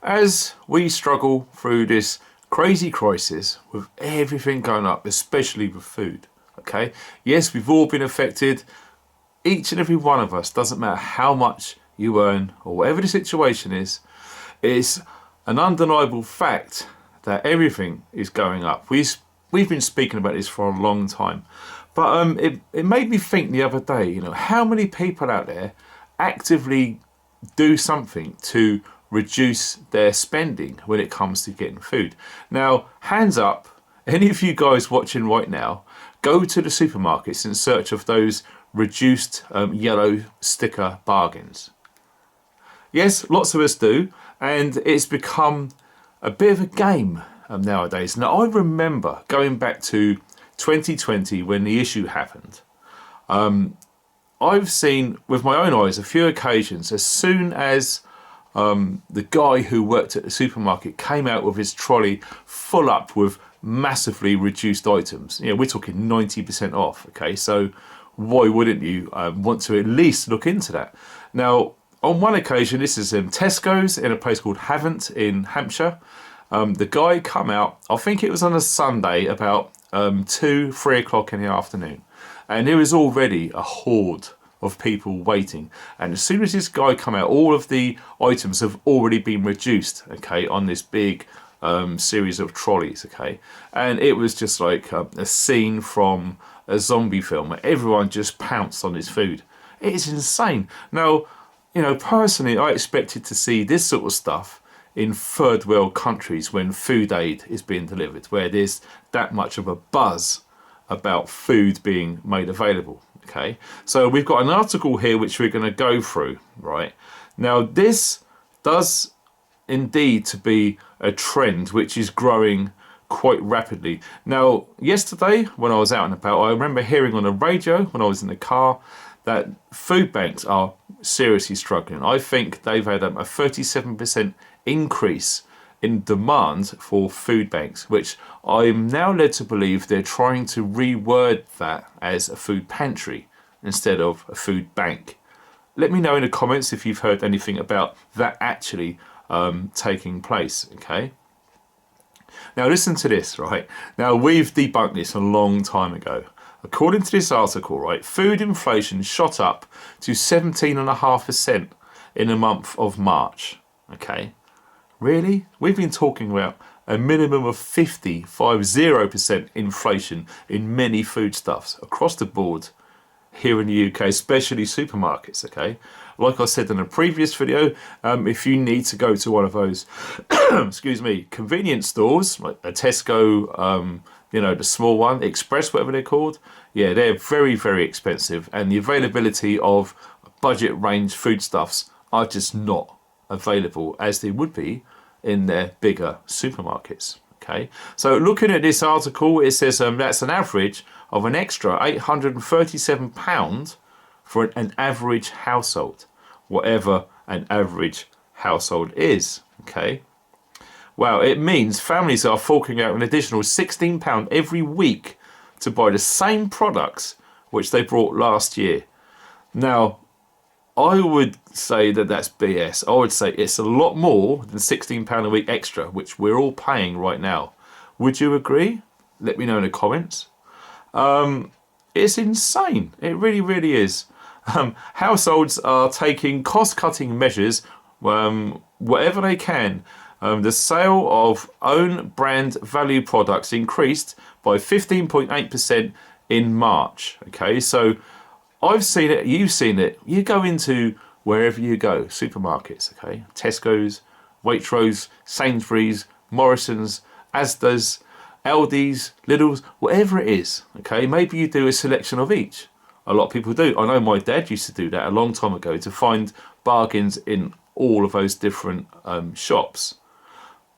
as we struggle through this crazy crisis with everything going up, especially with food. Okay, yes, we've all been affected. Each and every one of us, doesn't matter how much you earn or whatever the situation is, it's an undeniable fact that everything is going up. We've been speaking about this for a long time, but it made me think the other day, you know, how many people out there actively do something to reduce their spending when it comes to getting food. Now, hands up, any of you guys watching right now, go to the supermarkets in search of those reduced yellow sticker bargains. Yes, lots of us do, and it's become a bit of a game nowadays. Now, I remember going back to 2020 when the issue happened. I've seen with my own eyes a few occasions, as soon as the guy who worked at the supermarket came out with his trolley full up with massively reduced items. You know, we're talking 90% off. Okay, so why wouldn't you want to at least look into that? Now, on one occasion, this is in Tesco's in a place called Havant in Hampshire. The guy come out, I think it was on a Sunday about 2-3 o'clock in the afternoon, and there was already a horde of people waiting. And as soon as this guy come out, all of the items have already been reduced, okay, on this big series of trolleys, okay. And it was just like a scene from a zombie film where everyone just pounced on his food. It is insane. Now, you know, personally, I expected to see this sort of stuff in third world countries when food aid is being delivered, where there's that much of a buzz about food being made available. Okay, so we've got an article here which we're going to go through, right? Now, this does indeed to be a trend which is growing quite rapidly. Now, yesterday when I was out and about, I remember hearing on the radio when I was in the car that food banks are seriously struggling. I think they've had a 37% increase in demand for food banks, which I'm now led to believe they're trying to reword that as a food pantry instead of a food bank. Let me know in the comments if you've heard anything about that actually taking place, okay? Now listen to this, right? Now we've debunked this a long time ago. According to this article, right, food inflation shot up to 17.5% in the month of March, okay? Really? We've been talking about a minimum of 50% inflation in many foodstuffs across the board here in the UK, especially supermarkets, okay? Like I said in a previous video, if you need to go to one of those, excuse me, convenience stores, like a Tesco, you know, the small one, Express, whatever they're called, yeah, they're very, very expensive, and the availability of budget range foodstuffs are just not available as they would be in their bigger supermarkets. Okay, so looking at this article, it says that's an average of an extra £837 for an average household, whatever an average household is. Okay, well, it means families are forking out an additional £16 every week to buy the same products which they bought last year. Now, I would say that that's BS. I would say it's a lot more than £16 a week extra, which we're all paying right now. Would you agree? Let me know in the comments. It's insane. It really, really is. Households are taking cost-cutting measures whatever they can. The sale of own brand value products increased by 15.8% in March. Okay, so I've seen it, you've seen it. You go into wherever you go, supermarkets, okay? Tesco's, Waitrose, Sainsbury's, Morrison's, Asda's, Aldi's, Lidl's, whatever it is, okay? Maybe you do a selection of each. A lot of people do. I know my dad used to do that a long time ago to find bargains in all of those different shops.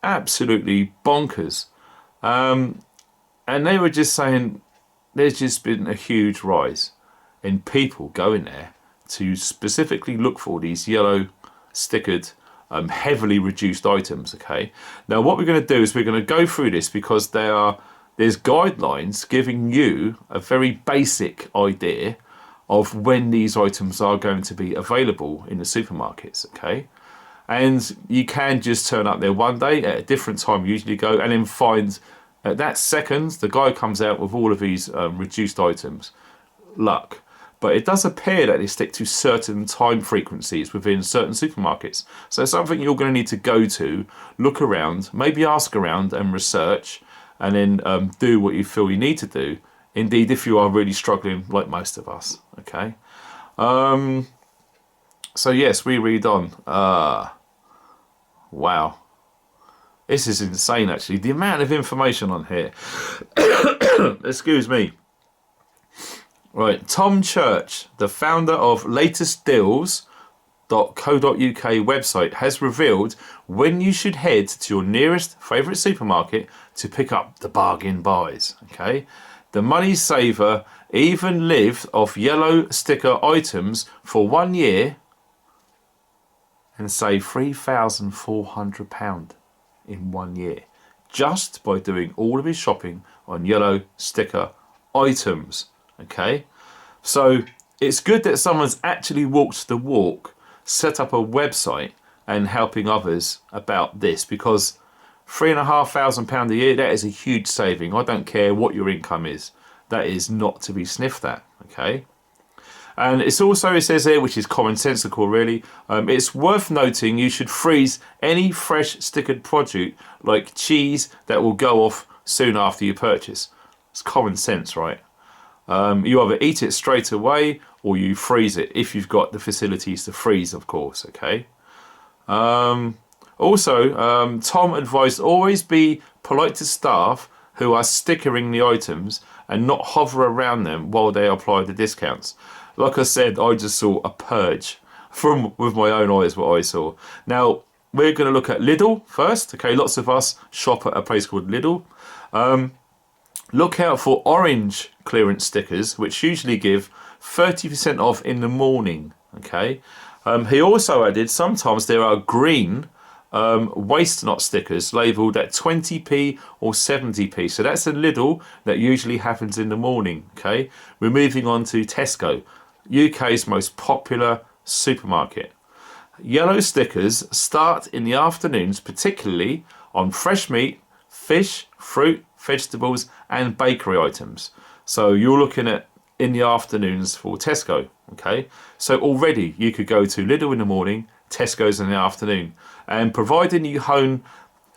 Absolutely bonkers. And they were just saying there's just been a huge rise in people going there to specifically look for these yellow stickered heavily reduced items. Okay, now what we're going to do is we're going to go through this because there's guidelines giving you a very basic idea of when these items are going to be available in the supermarkets. Okay, And you can just turn up there one day at a different time you usually go, and then find at that second the guy comes out with all of these reduced items. Luck. But it does appear that they stick to certain time frequencies within certain supermarkets. So it's something you're going to need to go to, look around, maybe ask around and research, and then do what you feel you need to do. Indeed, if you are really struggling, like most of us. Okay. So yes, we read on. Wow. This is insane, actually. The amount of information on here. Excuse me. Right, Tom Church, the founder of latestdeals.co.uk website, has revealed when you should head to your nearest favourite supermarket to pick up the bargain buys. Okay, the money saver even lived off yellow sticker items for 1 year and saved £3,400 in 1 year just by doing all of his shopping on yellow sticker items. Okay, so it's good that someone's actually walked the walk, set up a website and helping others about this, because £3,500 a year, that is a huge saving. I don't care what your income is, that is not to be sniffed at. Okay, and it's also, it says here, which is commonsensical really, it's worth noting you should freeze any fresh stickered produce like cheese that will go off soon after you purchase. It's common sense, right? You either eat it straight away or you freeze it, if you've got the facilities to freeze, of course. Okay. Also, Tom advised always be polite to staff who are stickering the items and not hover around them while they apply the discounts. Like I said, I just saw a purge with my own eyes what I saw. Now, we're going to look at Lidl first. Okay, lots of us shop at a place called Lidl. Look out for orange clearance stickers, which usually give 30% off in the morning. Okay. He also added sometimes there are green waste not stickers labelled at 20p or 70p. So that's a Lidl that usually happens in the morning. Okay. We're moving on to Tesco, UK's most popular supermarket. Yellow stickers start in the afternoons, particularly on fresh meat, fish, fruit, vegetables and bakery items. So you're looking at in the afternoons for Tesco. Okay, so already you could go to Lidl in the morning, Tesco's in the afternoon, and providing you hone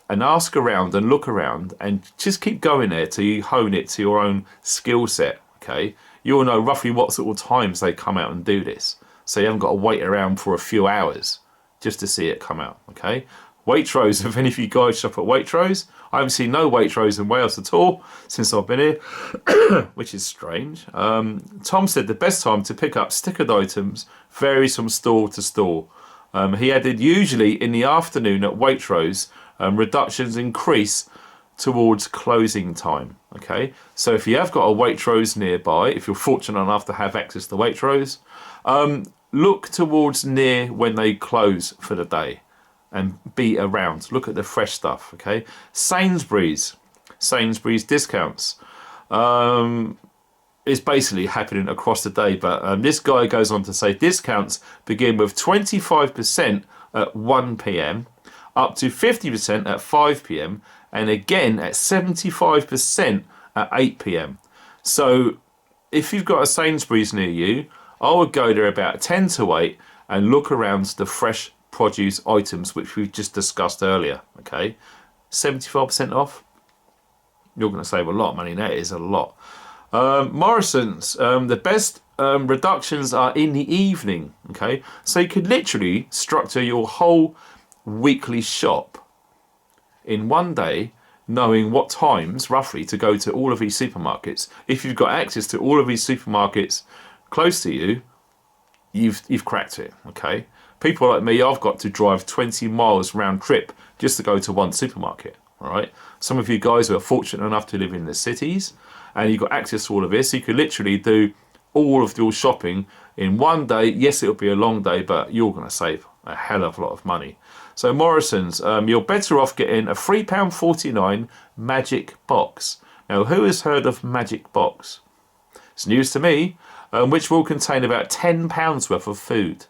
and ask around and look around and just keep going there till you hone it to your own skill set. Okay, you'll know roughly what sort of times they come out and do this, so you haven't got to wait around for a few hours just to see it come out. Okay, Waitrose, if any of you guys shop at Waitrose, I haven't seen no Waitrose in Wales at all since I've been here, which is strange. Tom said the best time to pick up stickered items varies from store to store. He added usually in the afternoon at Waitrose, reductions increase towards closing time. Okay, so if you have got a Waitrose nearby, if you're fortunate enough to have access to Waitrose, look towards near when they close for the day. And be around. Look at the fresh stuff. Okay, Sainsbury's discounts is basically happening across the day. But this guy goes on to say discounts begin with 25% at 1 p.m, up to 50% at 5 p.m, and again at 75% at 8 p.m. So if you've got a Sainsbury's near you, I would go there about 10 to 8 and look around the fresh produce items which we've just discussed earlier. Okay, 75% off, you're going to save a lot of money. That is a lot. Morrison's, the best reductions are in the evening. Okay, so you could literally structure your whole weekly shop in one day, knowing what times roughly to go to all of these supermarkets. If you've got access to all of these supermarkets close to you, you've cracked it. Okay, people like me, I've got to drive 20 miles round trip just to go to one supermarket. All right, some of you guys who are fortunate enough to live in the cities and you've got access to all of this, you could literally do all of your shopping in one day. Yes, it'll be a long day, but you're going to save a hell of a lot of money. So Morrison's, you're better off getting a £3.49 Magic Box. Now, who has heard of Magic Box? It's news to me, which will contain about £10 worth of food.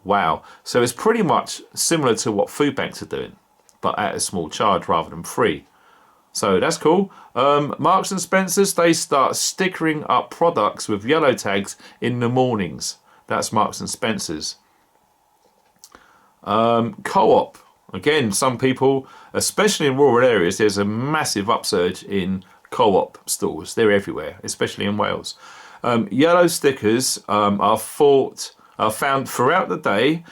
Wow. So it's pretty much similar to what food banks are doing, but at a small charge rather than free. So that's cool. Marks and Spencer's, they start stickering up products with yellow tags in the mornings. That's Marks and Spencer's. Co-op. Again, some people, especially in rural areas, there's a massive upsurge in co-op stores. They're everywhere, especially in Wales. Yellow stickers are found throughout the day,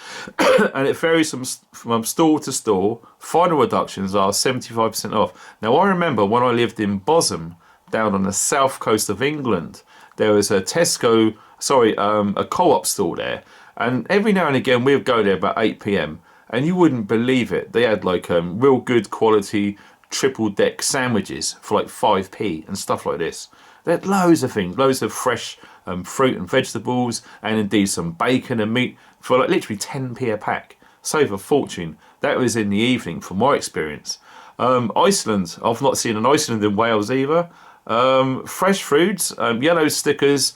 and it varies from store to store. Final reductions are 75% off. Now, I remember when I lived in Bosham, down on the south coast of England, there was a a co-op store there, and every now and again we would go there about 8 p.m. and you wouldn't believe it. They had like real good quality triple deck sandwiches for like 5p and stuff like this. They had loads of things, loads of fresh fruit and vegetables, and indeed some bacon and meat for like literally 10p a pack. Save a fortune. That was in the evening from my experience. Iceland, I've not seen an Iceland in Wales either. Fresh fruits, yellow stickers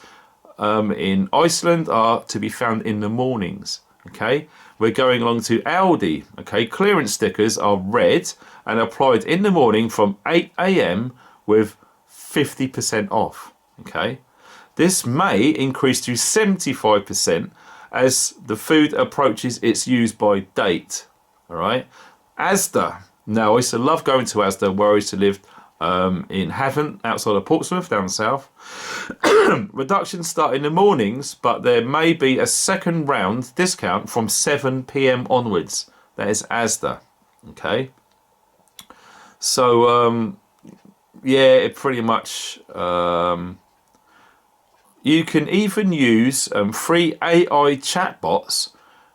in Iceland are to be found in the mornings. Okay, we're going along to Aldi. Okay, clearance stickers are red and applied in the morning from 8 a.m. with 50% off. Okay, this may increase to 75% as the food approaches its use by date. All right, Asda. Now, I used to love going to Asda, where I used to live in Havant, outside of Portsmouth, down south. Reductions start in the mornings, but there may be a second round discount from 7 p.m. onwards. That is Asda. Okay. So, yeah, it pretty much... you can even use free AI chatbots,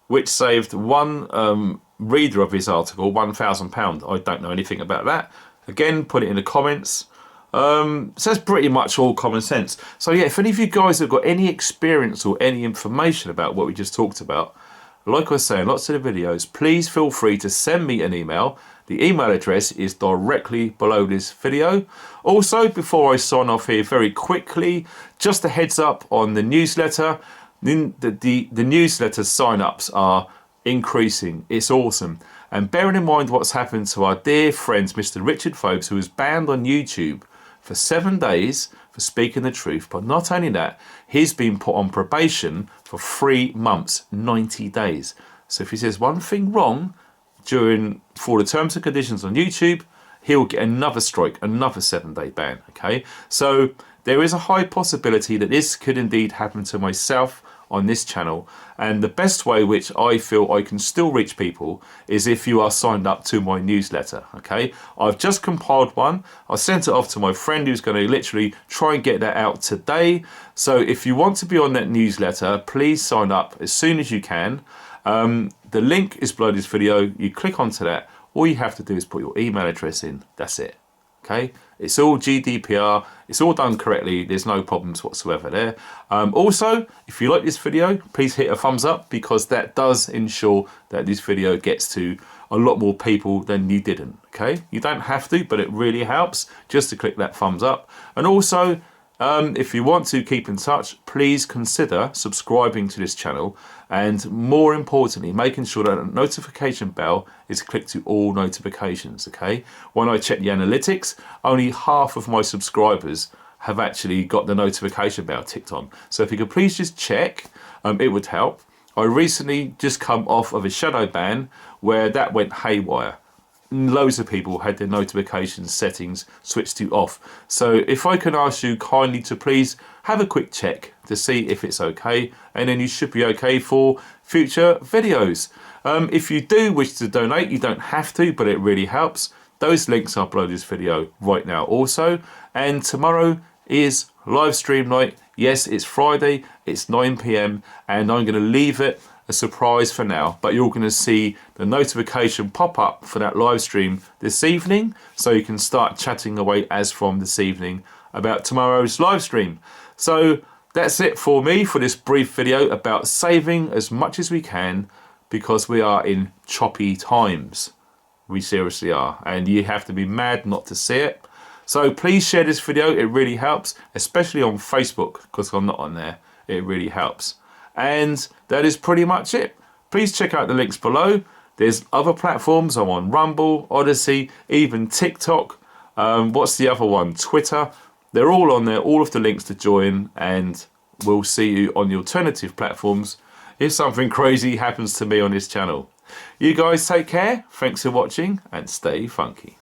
which saved one reader of his article £1,000. I don't know anything about that. Again, put it in the comments. So that's pretty much all common sense. So yeah, if any of you guys have got any experience or any information about what we just talked about, like I was saying, lots of the videos, please feel free to send me an email. The email address is directly below this video. Also, before I sign off here very quickly, just a heads up on the newsletter. The newsletter sign-ups are increasing. It's awesome. And bearing in mind what's happened to our dear friend Mr. Richard Phobes, who was banned on YouTube for 7 days for speaking the truth, but not only that, he's been put on probation for 3 months, 90 days. So if he says one thing wrong for the terms and conditions on YouTube, he'll get another strike, another 7-day ban. Okay, so there is a high possibility that this could indeed happen to myself on this channel, and the best way which I feel I can still reach people is if you are signed up to my newsletter. Okay, I've just compiled one. I sent it off to my friend who's going to literally try and get that out today. So if you want to be on that newsletter, please sign up as soon as you can. The link is below this video. You click onto that. All you have to do is put your email address in. That's it. Okay, it's all GDPR, it's all done correctly, there's no problems whatsoever there. Also, if you like this video, please hit a thumbs up, because that does ensure that this video gets to a lot more people than you didn't. Okay, you don't have to, but it really helps just to click that thumbs up. And also, if you want to keep in touch, please consider subscribing to this channel, and more importantly, making sure that a notification bell is clicked to all notifications. Okay, when I check the analytics, only half of my subscribers have actually got the notification bell ticked on. So if you could please just check, it would help. I recently just come off of a shadow ban where that went haywire. Loads of people had their notification settings switched to off. So if I can ask you kindly to please have a quick check to see if it's okay, and then you should be okay for future videos. If you do wish to donate, you don't have to, but it really helps. Those links are below this video right now also. And tomorrow is live stream night. Yes, it's Friday, it's 9 p.m. and I'm going to leave it a surprise for now, but you're going to see the notification pop up for that live stream this evening, so you can start chatting away as from this evening about tomorrow's live stream. So that's it for me for this brief video about saving as much as we can, because we are in choppy times. We seriously are, and you have to be mad not to see it. So please share this video, it really helps, especially on Facebook, because I'm not on there. It really helps. And that is pretty much it. Please check out the links below. There's other platforms. I'm on Rumble, Odyssey, even TikTok. What's the other one? Twitter. They're all on there, all of the links to join, and we'll see you on the alternative platforms if something crazy happens to me on this channel. You guys take care, thanks for watching, and stay funky.